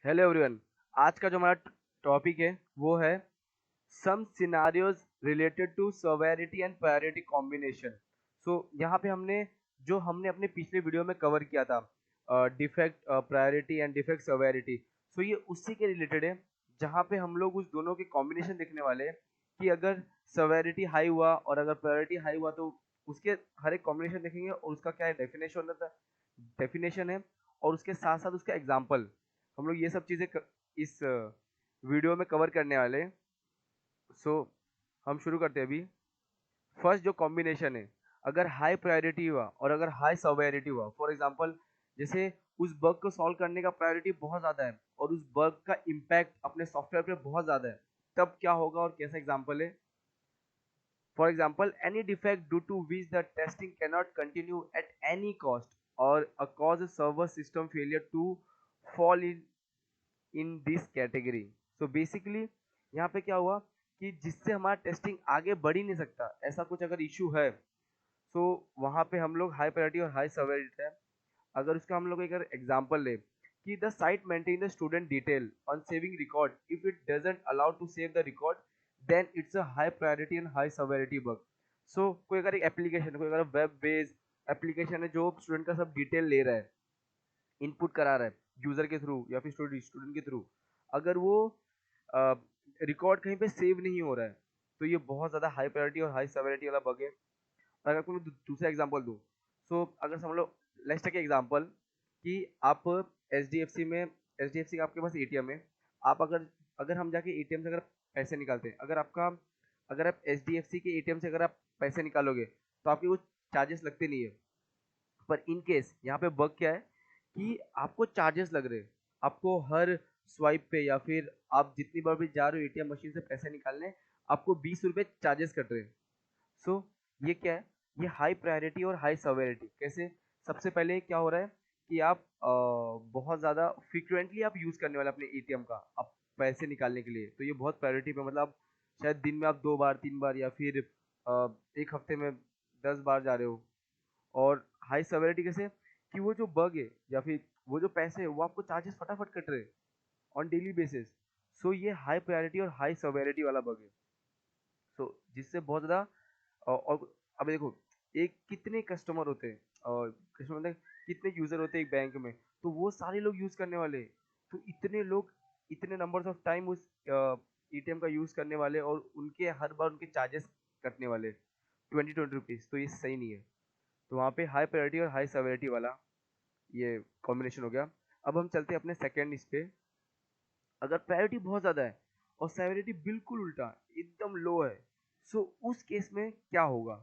Hello everyone. आज का जो हमारा टॉपिक है वो है some scenarios related to severity and priority combination. So यहाँ पे हमने अपने पिछले वीडियो में कवर किया था defect priority and defect severity. So ये उसी के रिलेटेड है जहाँ पे हम लोग उस दोनों के कॉम्बिनेशन देखने वाले हैं कि अगर सेवेरिटी हाई हुआ और अगर प्रायोरिटी हाई हुआ तो उसके हर एक कॉम्बिनेशन देखेंगे और उसका क्या डेफिनेशन होता है, डेफिनेशन है, और उसके साथ साथ उसका एग्जाम्पल। हम लोग ये सब चीज़ें इस वीडियो में कवर करने वाले हैं। सो हम शुरू करते हैं अभी। फर्स्ट जो कॉम्बिनेशन है, अगर हाई प्रायोरिटी हुआ और अगर हाई सवेरिटी हुआ, फॉर एग्जांपल जैसे उस बग को सॉल्व करने का प्रायोरिटी बहुत ज़्यादा है और उस बग का इम्पैक्ट अपने सॉफ्टवेयर पे बहुत ज़्यादा है, तब क्या होगा और कैसा एग्जाम्पल है। For example any defect due to which the testing cannot continue at any cost और a cause server system failure to fall in this category. So basically यहाँ पे क्या हुआ कि जिससे हमारा टेस्टिंग आगे बढ़ ही नहीं सकता, ऐसा कुछ अगर इशू है, सो वहाँ पे हम लोग हाई प्रायोरिटी और हाई सेवेरिटी है। अगर उसका हम लोग एक एग्जांपल ले कि the site maintain the student detail on saving record, if it doesn't allow to save the record then it's a high priority and high severity bug. So कोई अगर एक एप्लीकेशन, कोई अगर वेब बेस्ड एप्लीकेशन है जो student का सब detail ले रहा है, इनपुट करा रहा है यूजर के थ्रू या फिर स्टूडेंट के थ्रू, अगर वो रिकॉर्ड कहीं पे सेव नहीं हो रहा है, तो ये बहुत ज़्यादा हाई प्रायोरिटी और हाई सेवेरिटी वाला बग है। और अगर कोई दूसरा एग्जांपल दूँ, सो अगर समझ लो, लेट्स टेक एग्जांपल कि आप एचडीएफसी में, एचडीएफसी का आपके पास एटीएम है। आप अगर अगर हम जाके एटीएम से अगर पैसे निकालते हैं, अगर आप एचडीएफसी के एटीएम से अगर आप पैसे निकालोगे तो आपके कुछ चार्जेस लगते नहीं है। पर इन केस यहाँ पे बग क्या है कि आपको चार्जेस लग रहे हैं, आपको हर स्वाइप पे या फिर आप जितनी बार भी जा रहे हो एटीएम मशीन से पैसे निकालने, आपको 20 रुपए चार्जेस कट रहे हैं। सो ये क्या है, ये हाई प्रायोरिटी और हाई सवेरिटी कैसे। सबसे पहले क्या हो रहा है कि आप बहुत ज़्यादा फ्रिक्वेंटली आप यूज़ करने वाले अपने एटीएम का आप पैसे निकालने के लिए, तो ये बहुत प्रायोरिटी पे, मतलब शायद दिन में आप 2 बार 3 बार या फिर एक हफ्ते में 10 बार जा रहे हो। और हाई सेवेरिटी कैसे कि वो जो बग है या फिर वो जो पैसे है वो आपको चार्जेस फटाफट कट रहे हैं ऑन डेली बेसिस। सो ये हाई प्रायोरिटी और हाई सेवेरिटी वाला बग है। सो जिससे बहुत ज़्यादा और अब देखो, एक कितने कस्टमर होते हैं और कस्टमर मतलब कितने यूज़र होते हैं एक बैंक में, तो वो सारे लोग यूज़ करने वाले हैं। तो इतने लोग इतने नंबर्स ऑफ टाइम उस एटीएम का यूज़ करने वाले और उनके हर बार उनके चार्जेस कटने वाले 20-20 रुपीज़, तो ये सही नहीं है। तो वहाँ पे हाई प्रायोरिटी और हाई सेवेरिटी वाला ये कॉम्बिनेशन हो गया। अब हम चलते हैं अपने सेकेंड इस पे। अगर प्रायोरिटी बहुत ज़्यादा है और सेवेरिटी बिल्कुल उल्टा एकदम लो है, सो उस केस में क्या होगा।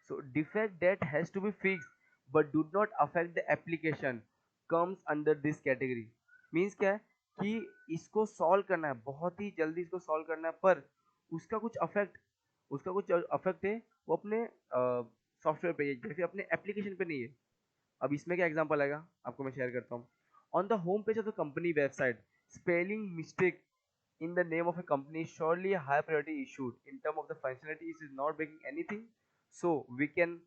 So defect that has to be fixed but do not affect the application comes under this category. Means क्या है कि इसको सॉल्व करना है, बहुत ही जल्दी इसको सॉल्व करना है, पर उसका कुछ अफेक्ट उसका कुछ अफेक्ट है वो अपने सॉफ्टवेयर पे है या फिर अपने एप्लीकेशन पे नहीं है। अब इसमें क्या एग्जांपल आएगा आपको मैं शेयर करता हूँ। On the home page of the company website, spelling mistake in the name of a company is surely a high priority issue in terms of the functionality. It is not breaking anything, so we can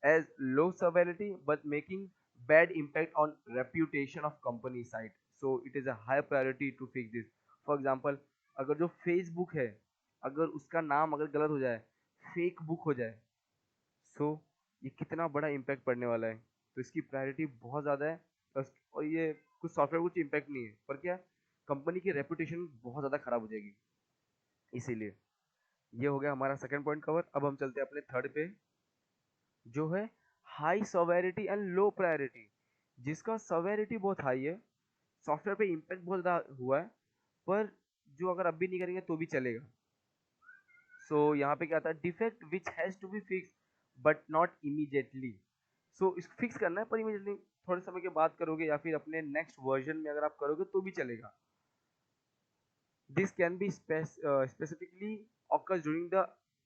as low severity but making bad impact on reputation of company site, so it is a high priority to fix this. For example, अगर जो Facebook है, अगर उसका नाम अगर गलत हो जाए, फेक बुक हो जाए, सो ये कितना बड़ा इम्पैक्ट पड़ने वाला है। तो इसकी प्रायोरिटी बहुत ज़्यादा है। और ये कुछ सॉफ्टवेयर कुछ इम्पैक्ट नहीं है, पर क्या, कंपनी की रेपुटेशन बहुत ज़्यादा खराब हो जाएगी। इसीलिए ये हो गया हमारा सेकंड पॉइंट कवर। अब हम चलते हैं अपने थर्ड पे, जो है हाई सवेरिटी एंड लो प्रायोरिटी। जिसका सवेरिटी बहुत हाई है, सॉफ्टवेयर पे इम्पैक्ट बहुत ज़्यादा हुआ है, पर जो अगर अब भी नहीं करेंगे तो भी चलेगा। सो यहाँ पे क्या था, defect which has to be fix but not immediately. So इसको फिक्स करना है पर इमीडिएटली थोड़े समय के बाद करोगे या फिर अपने नेक्स्ट वर्जन में अगर आप करोगे तो भी चलेगा। This can be specifically occurs during the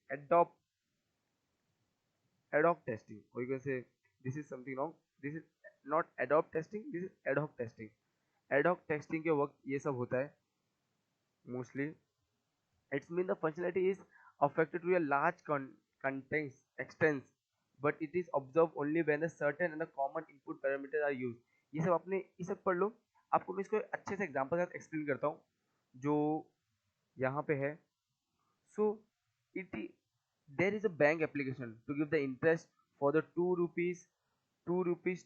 adopt ad hoc testing, or you can say this is something wrong, this is not adopt testing, this is ad hoc testing। ad hoc testing के वक्त ये सब होता है mostly. It's mean the functionality is affected to a large context extents, but it is observed only when a certain and a common input parameter are used। ये सब आपने ये सब पढ़ लो। आपको मैं इसको अच्छे से एग्जांपल के साथ एक्सप्लेन करता हूँ जो यहाँ पे है। So it there is a bank application to give the interest for the 2 rupees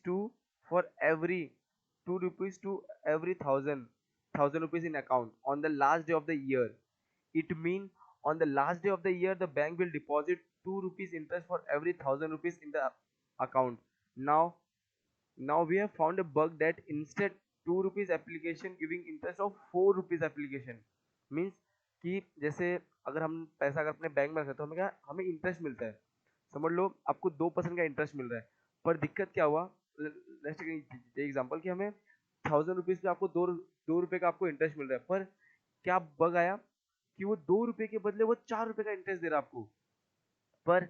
to for every 2 rupees to every thousand rupees in account on the last day of the year. It mean on the last day of the year the bank will deposit 2 rupees interest for every 1,000 rupees in the account. Now we have found a bug that instead 2 rupees application giving interest of 4 rupees application means कि जैसे अगर हम पैसा अगर अपने bank में रखते हैं तो हमें क्या हमें इंटरेस्ट मिलता है, समझ लो आपको 2% का इंटरेस्ट मिल रहा है। पर दिक्कत क्या हुआ, लेट्स टेक एग्जांपल कि हमें 1,000 रुपीज पे आपको 2 रुपए का आपको इंटरेस्ट मिल रहा है, पर क्या बग आया कि वो 2 रुपए के बदले वो 4 रुपए का इंटरेस्ट दे रहा है आपको। पर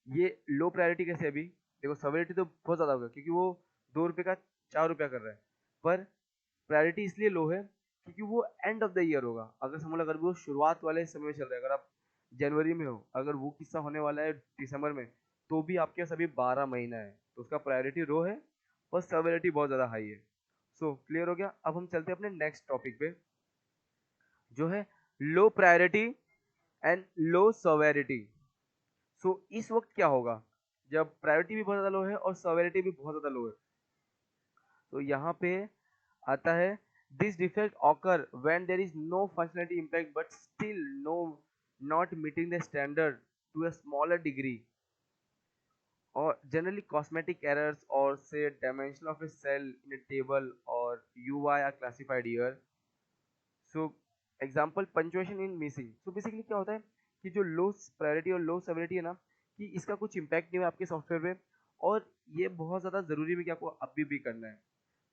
ये लो प्रायोरिटी कैसे, अभी देखो सवेरिटी तो बहुत ज्यादा होगा क्योंकि वो 2 रुपए का 4 रुपया कर रहा है, पर प्रायोरिटी इसलिए लो है क्योंकि वो एंड ऑफ द ईयर होगा। अगर समझ लो अगर वो शुरुआत वाले समय में चल रहा है, अगर आप जनवरी में हो, अगर वो किस्सा होने वाला है दिसंबर में, तो भी आपके पास अभी 12 महीना है, तो उसका प्रायोरिटी रो है पर सवेरिटी बहुत ज्यादा हाई है। सो क्लियर हो गया। अब हम चलते हैं अपने नेक्स्ट टॉपिक पे जो है लो प्रायोरिटी एंड लो सवेरिटी। सो इस वक्त क्या होगा जब प्रायोरिटी भी बहुत ज्यादा लो है और सवेरिटी भी बहुत ज्यादा लो है। तो यहाँ पे आता है this defect occur when there is no functionality impact but still no not meeting the standard to a smaller degree or generally cosmetic errors or say dimension of a cell in a table or UI are classified here. So example punctuation in missing. So basically क्या होता है कि जो low priority और लो severity है ना, कि इसका कुछ इम्पैक्ट नहीं है आपके सॉफ्टवेयर पे, और ये बहुत ज़्यादा ज़रूरी है कि आपको अभी भी करना है।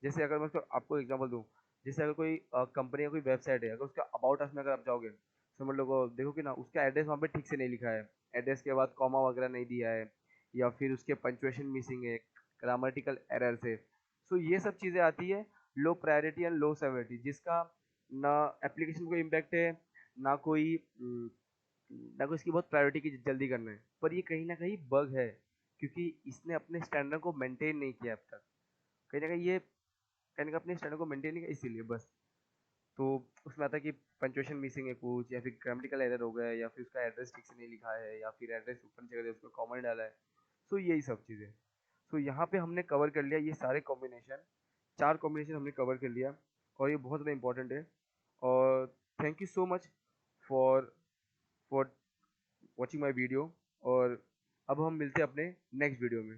जैसे अगर मैं आपको एग्जांपल दूं, जैसे अगर कोई कंपनी का कोई वेबसाइट है, अगर उसका अबाउट अस में अगर आप जाओगे समझ लो देखो कि ना उसका एड्रेस वहाँ पे ठीक से नहीं लिखा है, एड्रेस के बाद कॉमा वगैरह नहीं दिया है, या फिर उसके पंचुएशन मिसिंग है, ग्रामेटिकल एरर से। सो ये सब चीज़ें आती है low priority and low severity, जिसका ना एप्लीकेशन को इम्पैक्ट है, ना कोई ना कोई इसकी बहुत प्रायोरिटी की जल्दी करना है, पर ये कहीं ना कहीं बग है क्योंकि इसने अपने स्टैंडर्ड को मेंटेन नहीं किया अब तक। कहीं ना कहीं ये कहीं ना अपने स्टैंडर्ड को मेंटेन नहीं किया इसीलिए बस। तो उसमें आता है कि पंचुएशन मिसिंग है कुछ, या फिर ग्रामेटिकल एरर हो गया, या फिर उसका एड्रेस ठीक से नहीं लिखा है, या फिर एड्रेस ऊपर नीचे कर दिया उसमें कॉमा नहीं डाला है। सो यही सब चीज़ें। सो यहाँ पे हमने कवर कर लिया ये सारे कॉम्बिनेशन, 4 कॉम्बिनेशन हमने कवर कर लिया, और ये बहुत ज़्यादा इंपॉर्टेंट है। और thank you so much for for watching my video, और अब हम मिलते हैं अपने नेक्स्ट वीडियो में।